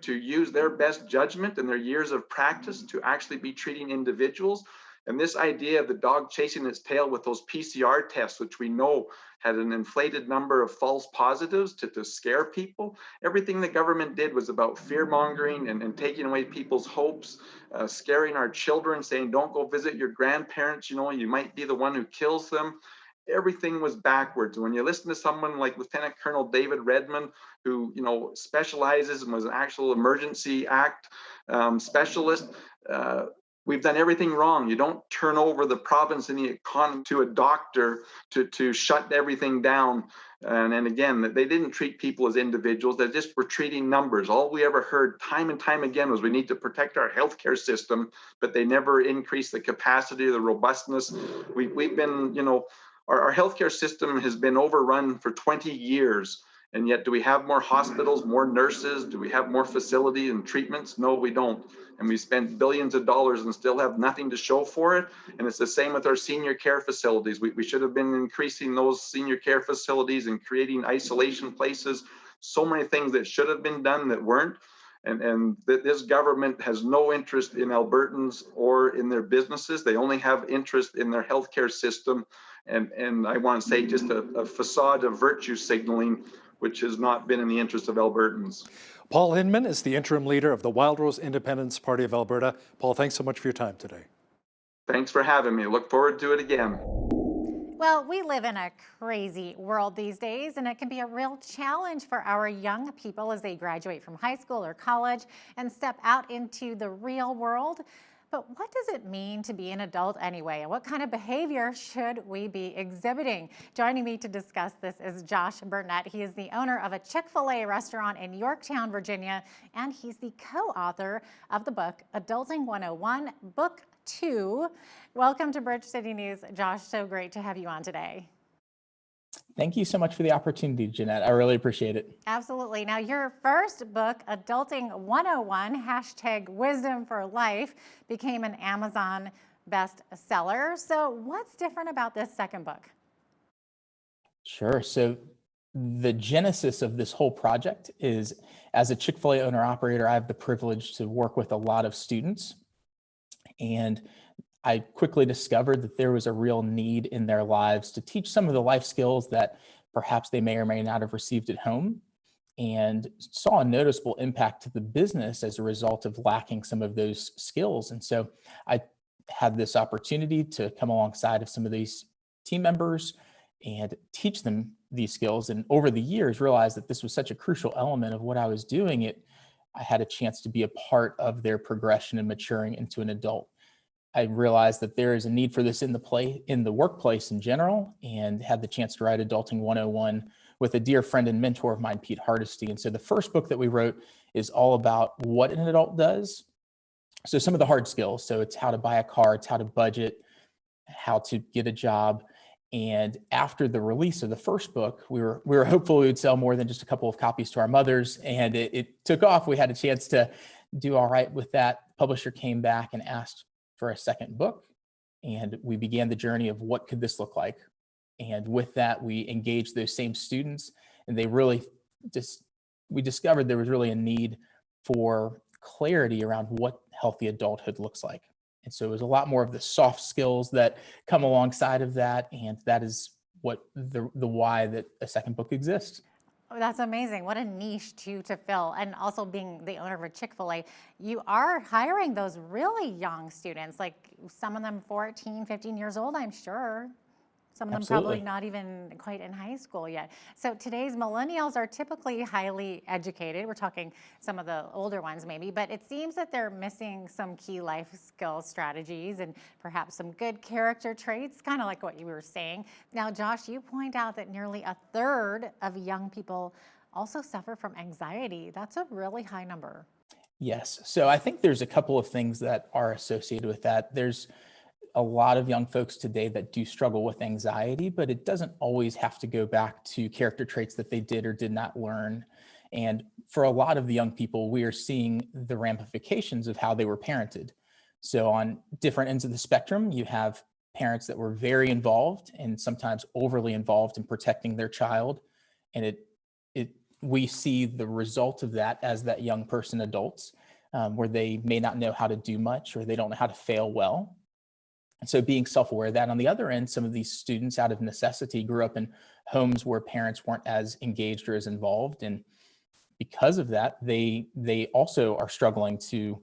to use their best judgment and their years of practice to actually be treating individuals. And this idea of the dog chasing its tail with those PCR tests, which we know had an inflated number of false positives to scare people. Everything the government did was about fear mongering and taking away people's hopes, scaring our children, saying, don't go visit your grandparents, you know, you might be the one who kills them. everything was backwards. When you listen to someone like Lieutenant Colonel David Redmond, who specializes and was an actual emergency act specialist, we've done everything wrong. You don't turn over the province and the economy to a doctor to shut everything down. And again, they didn't treat people as individuals. They just were treating numbers. All we ever heard time and time again was we need to protect our healthcare system, but they never increased the capacity, the robustness. We've been, our healthcare system has been overrun for 20 years. And yet, do we have more hospitals, more nurses? Do we have more facilities and treatments? No, we don't. And we spent billions of dollars and still have nothing to show for it. And it's the same with our senior care facilities. We should have been increasing those senior care facilities and creating isolation places. So many things that should have been done that weren't. And this government has no interest in Albertans or in their businesses. They only have interest in their healthcare system. And I want to say just a facade of virtue signaling, which has not been in the interest of Albertans. Paul Hinman is the interim leader of the Wildrose Independence Party of Alberta. Paul, thanks so much for your time today. Thanks for having me. Look forward to it again. Well, we live in a crazy world these days, and it can be a real challenge for our young people as they graduate from high school or college and step out into the real world. But what does it mean to be an adult anyway? And what kind of behavior should we be exhibiting? Joining me to discuss this is Josh Burnett. He is the owner of a Chick-fil-A restaurant in Yorktown, Virginia, and he's the co-author of the book, Adulting 101, Book 2. Welcome to Bridge City News, Josh. So great to have you on today. Thank you so much for the opportunity, Jeanette. I really appreciate it. Absolutely. Now, your first book, Adulting 101, #Wisdom for Life, became an Amazon bestseller. So what's different about this second book? Sure. So the genesis of this whole project is, as a Chick-fil-A owner-operator, I have the privilege to work with a lot of students. And I quickly discovered that there was a real need in their lives to teach some of the life skills that perhaps they may or may not have received at home, and saw a noticeable impact to the business as a result of lacking some of those skills. And so I had this opportunity to come alongside of some of these team members and teach them these skills. And over the years, realized that this was such a crucial element of what I was doing. I had a chance to be a part of their progression and maturing into an adult. I realized that there is a need for this in the workplace in general, and had the chance to write Adulting 101 with a dear friend and mentor of mine, Pete Hardesty. And so the first book that we wrote is all about what an adult does. So some of the hard skills. So it's how to buy a car, it's how to budget, how to get a job. And after the release of the first book, we were hopeful we would sell more than just a couple of copies to our mothers, and it took off. We had a chance to do all right with that. Publisher came back and asked for a second book, and we began the journey of what could this look like. And with that, we engaged those same students, and we discovered there was really a need for clarity around what healthy adulthood looks like. And so it was a lot more of the soft skills that come alongside of that, and that is what the why that a second book exists. Oh, that's amazing. What a niche to fill. And also, being the owner of a Chick-fil-A, you are hiring those really young students, like some of them 14, 15 years old, I'm sure. Some of them Absolutely. probably not even quite in high school yet. So today's millennials are typically highly educated. We're talking some of the older ones maybe, but it seems that they're missing some key life skill strategies and perhaps some good character traits, kind of like what you were saying. Now, Josh, you point out that nearly a third of young people also suffer from anxiety. That's a really high number. Yes. So I think there's a couple of things that are associated with that. There's a lot of young folks today that do struggle with anxiety, but it doesn't always have to go back to character traits that they did or did not learn. And for a lot of the young people, we are seeing the ramifications of how they were parented. So on different ends of the spectrum, you have parents that were very involved and sometimes overly involved in protecting their child. And we see the result of that as that young person adults, where they may not know how to do much, or they don't know how to fail well. And so being self-aware of that. On the other end, some of these students out of necessity grew up in homes where parents weren't as engaged or as involved. And because of that, they also are struggling to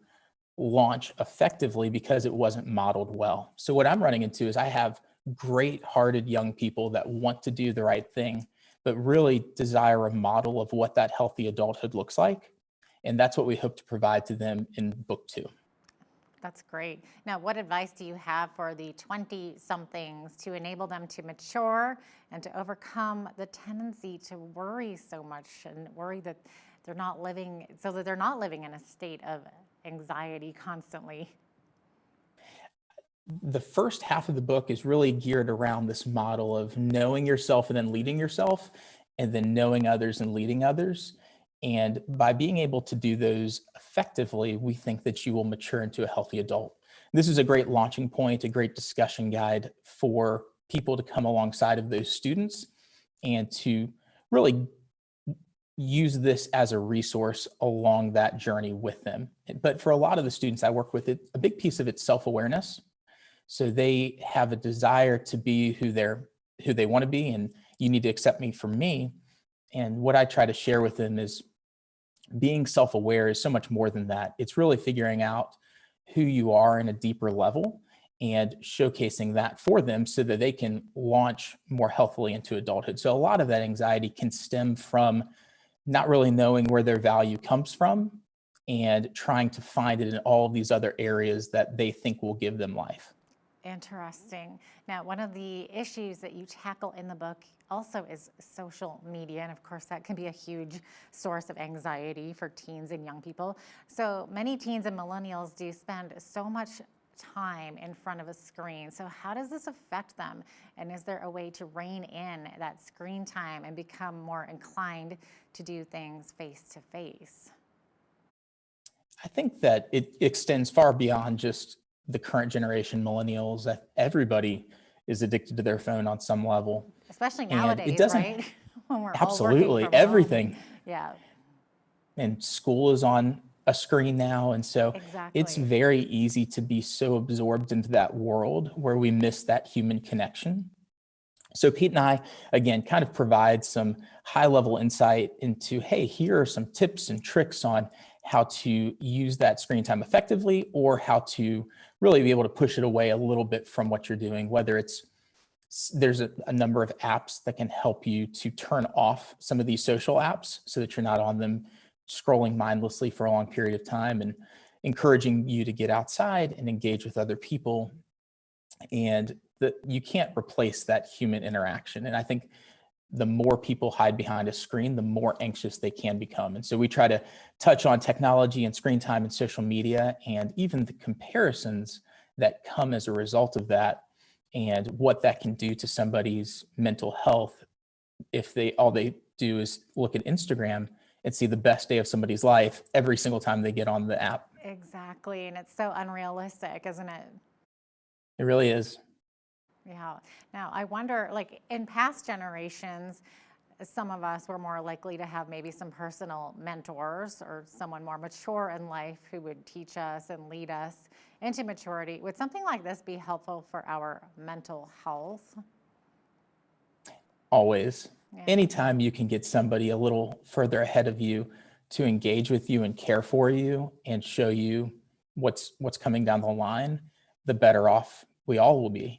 launch effectively because it wasn't modeled well. So what I'm running into is I have great-hearted young people that want to do the right thing, but really desire a model of what that healthy adulthood looks like. And that's what we hope to provide to them in book 2. That's great. Now, what advice do you have for the 20-somethings to enable them to mature and to overcome the tendency to worry so much and worry that they're not living, so that they're not living in a state of anxiety constantly? The first half of the book is really geared around this model of knowing yourself and then leading yourself, and then knowing others and leading others. And by being able to do those effectively, we think that you will mature into a healthy adult. This is a great launching point, a great discussion guide for people to come alongside of those students and to really use this as a resource along that journey with them. But for a lot of the students I work with, a big piece of it's self-awareness. So they have a desire to be who they want to be, and you need to accept me for me. And what I try to share with them is being self-aware is so much more than that. It's really figuring out who you are in a deeper level and showcasing that for them so that they can launch more healthily into adulthood. So a lot of that anxiety can stem from not really knowing where their value comes from and trying to find it in all of these other areas that they think will give them life. Interesting. Now, one of the issues that you tackle in the book also is social media. And of course, that can be a huge source of anxiety for teens and young people. So many teens and millennials do spend so much time in front of a screen. So how does this affect them? And is there a way to rein in that screen time and become more inclined to do things face to face? I think that it extends far beyond just the current generation, millennials. That everybody is addicted to their phone on some level. Especially And nowadays, it doesn't, right? When we're absolutely, all working from everything. home. Yeah. And school is on a screen now. And so it's Exactly. very easy to be so absorbed into that world where we miss that human connection. So Pete and I, again, kind of provide some high-level insight into, hey, here are some tips and tricks on how to use that screen time effectively, or how to really be able to push it away a little bit from what you're doing, whether it's there's a number of apps that can help you to turn off some of these social apps so that you're not on them scrolling mindlessly for a long period of time, and encouraging you to get outside and engage with other people. And that you can't replace that human interaction. And I think the more people hide behind a screen, the more anxious they can become. And so we try to touch on technology and screen time and social media, and even the comparisons that come as a result of that, and what that can do to somebody's mental health if all they do is look at Instagram and see the best day of somebody's life every single time they get on the app. Exactly. And it's so unrealistic, isn't it? It really is. Yeah. Now, I wonder, like in past generations, some of us were more likely to have maybe some personal mentors or someone more mature in life who would teach us and lead us into maturity. Would something like this be helpful for our mental health? Always. Yeah. Anytime you can get somebody a little further ahead of you to engage with you and care for you and show you what's coming down the line, the better off we all will be.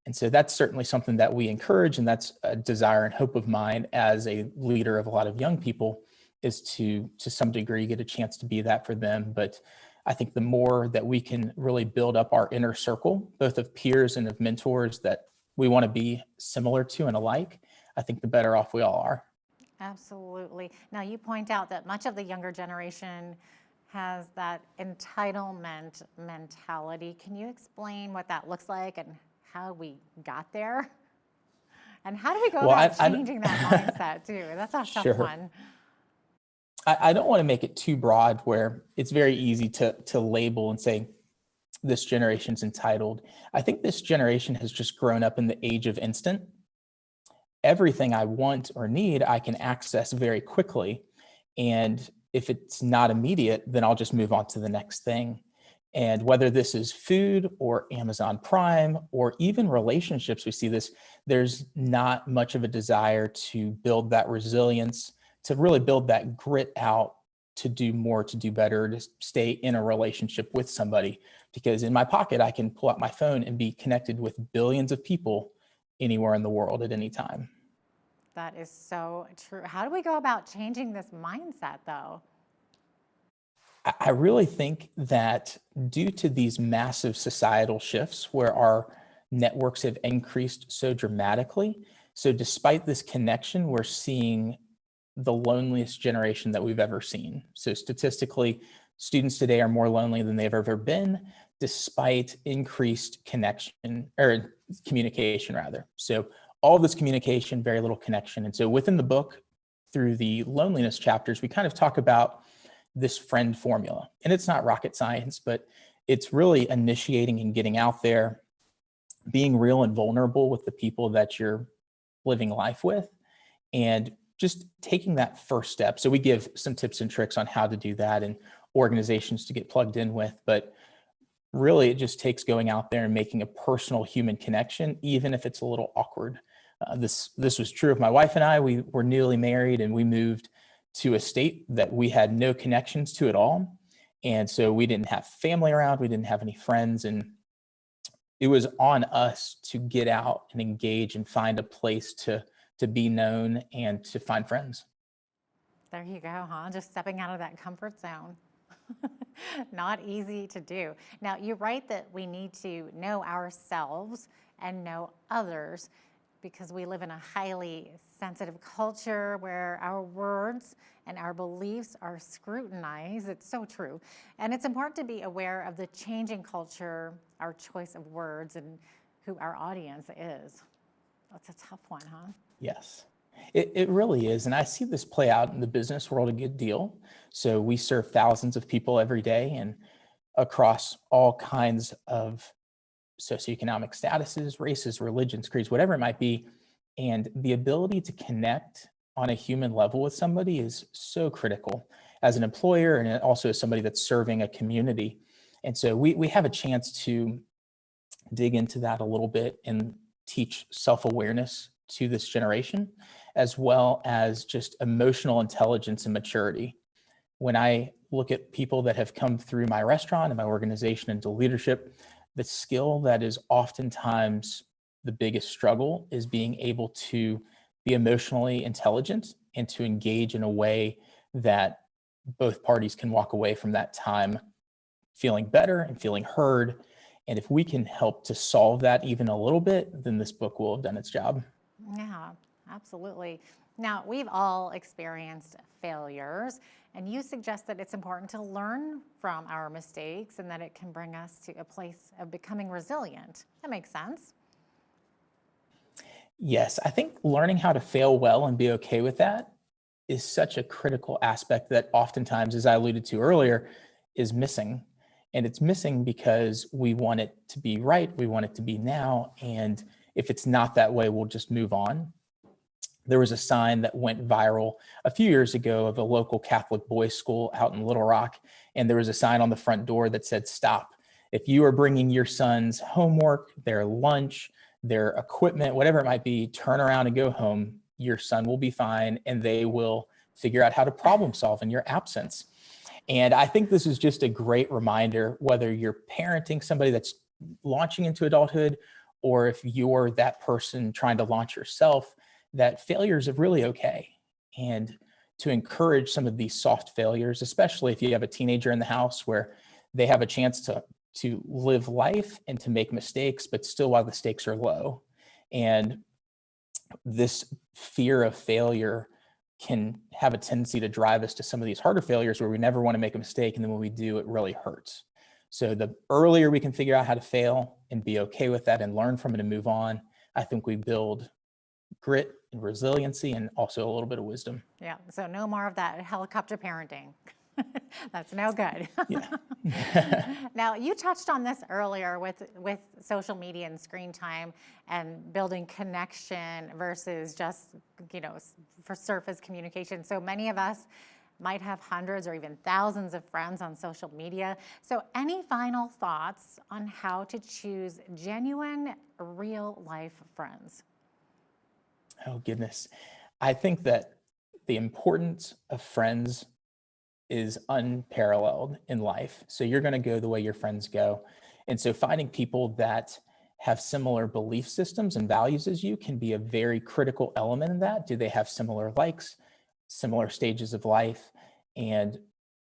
And so that's certainly something that we encourage, and that's a desire and hope of mine as a leader of a lot of young people, is to some degree get a chance to be that for them. But I think the more that we can really build up our inner circle, both of peers and of mentors that we want to be similar to and alike, I think the better off we all are. Absolutely. Now, you point out that much of the younger generation has that entitlement mentality. Can you explain what that looks like and how we got there? And how do we go about changing that mindset too? That's a tough one. I don't want to make it too broad where it's very easy to label and say this generation's entitled. I think this generation has just grown up in the age of instant. Everything I want or need, I can access very quickly. And if it's not immediate, then I'll just move on to the next thing. And whether this is food or Amazon Prime or even relationships, we see this, there's not much of a desire to build that resilience, to really build that grit out to do more, to do better, to stay in a relationship with somebody. Because in my pocket, I can pull out my phone and be connected with billions of people anywhere in the world at any time. That is so true. How do we go about changing this mindset, though? I really think that due to these massive societal shifts where our networks have increased so dramatically, so despite this connection, we're seeing the loneliest generation that we've ever seen. So statistically, students today are more lonely than they've ever been, despite increased connection or communication rather. So all this communication, very little connection. And so within the book, through the loneliness chapters, we kind of talk about this friend formula. And it's not rocket science, but it's really initiating and getting out there, being real and vulnerable with the people that you're living life with, and just taking that first step. So we give some tips and tricks on how to do that and organizations to get plugged in with, but really it just takes going out there and making a personal human connection, even if it's a little awkward. This was true of my wife and I. We were newly married and we moved to a state that we had no connections to at all. And so we didn't have family around, we didn't have any friends. And it was on us to get out and engage and find a place to be known and to find friends. There you go, huh? Just stepping out of that comfort zone. Not easy to do. Now, you write that we need to know ourselves and know others because we live in a highly sensitive culture where our words and our beliefs are scrutinized. It's so true. And it's important to be aware of the changing culture, our choice of words, and who our audience is. That's a tough one, huh? Yes, it really is. And I see this play out in the business world a good deal. So we serve thousands of people every day and across all kinds of socioeconomic statuses, races, religions, creeds, whatever it might be. And the ability to connect on a human level with somebody is so critical as an employer and also as somebody that's serving a community. And so we have a chance to dig into that a little bit and teach self-awareness to this generation, as well as just emotional intelligence and maturity. When I look at people that have come through my restaurant and my organization into leadership, the skill that is oftentimes the biggest struggle is being able to be emotionally intelligent and to engage in a way that both parties can walk away from that time feeling better and feeling heard. And if we can help to solve that even a little bit, then this book will have done its job. Yeah, absolutely. Now, we've all experienced failures, and you suggest that it's important to learn from our mistakes and that it can bring us to a place of becoming resilient. That makes sense. Yes, I think learning how to fail well and be okay with that is such a critical aspect that oftentimes, as I alluded to earlier, is missing. And it's missing because we want it to be right, we want it to be now, and if it's not that way, we'll just move on. There was a sign that went viral a few years ago of a local Catholic boys' school out in Little Rock, and there was a sign on the front door that said, "Stop. If you are bringing your son's homework, their lunch, their equipment, whatever it might be, turn around and go home. Your son will be fine, and they will figure out how to problem solve in your absence." And I think this is just a great reminder, whether you're parenting somebody that's launching into adulthood, or if you're that person trying to launch yourself, that failures are really okay. And to encourage some of these soft failures, especially if you have a teenager in the house where they have a chance to live life and to make mistakes, but still while the stakes are low. And this fear of failure can have a tendency to drive us to some of these harder failures where we never want to make a mistake. And then when we do, it really hurts. So the earlier we can figure out how to fail and be okay with that and learn from it and move on, I think we build grit and resiliency and also a little bit of wisdom. Yeah, so no more of that helicopter parenting. That's no good. Yeah. Now, you touched on this earlier with social media and screen time and building connection versus just, for surface communication. So many of us might have hundreds or even thousands of friends on social media. So any final thoughts on how to choose genuine, real life friends? Oh, goodness. I think that the importance of friends is unparalleled in life. So you're going to go the way your friends go. And so finding people that have similar belief systems and values as you can be a very critical element in that. Do they have similar likes, similar stages of life? And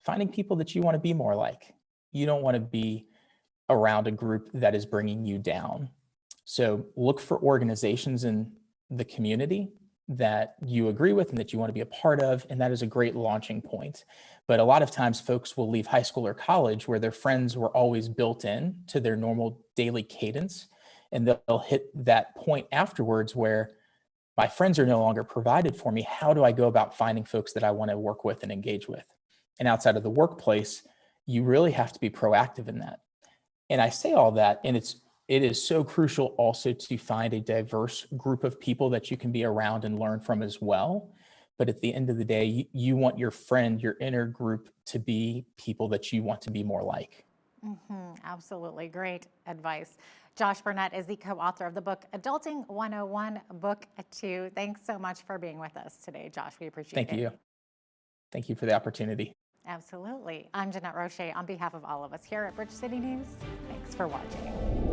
finding people that you want to be more like. You don't want to be around a group that is bringing you down. So look for organizations in the community that you agree with and that you want to be a part of, and that is a great launching point. But a lot of times folks will leave high school or college where their friends were always built in to their normal daily cadence, and they'll hit that point afterwards where my friends are no longer provided for me. How do I go about finding folks that I want to work with and engage with? And outside of the workplace, you really have to be proactive in that. And I say all that, and it is so crucial also to find a diverse group of people that you can be around and learn from as well. But at the end of the day, you want your friend, your inner group to be people that you want to be more like. Absolutely. Great advice. Josh Burnett is the co-author of the book, Adulting 101, Book 2. Thanks so much for being with us today, Josh. We appreciate it. Thank you. Thank you for the opportunity. Absolutely. I'm Jeanette Roche on behalf of all of us here at Bridge City News. Thanks for watching.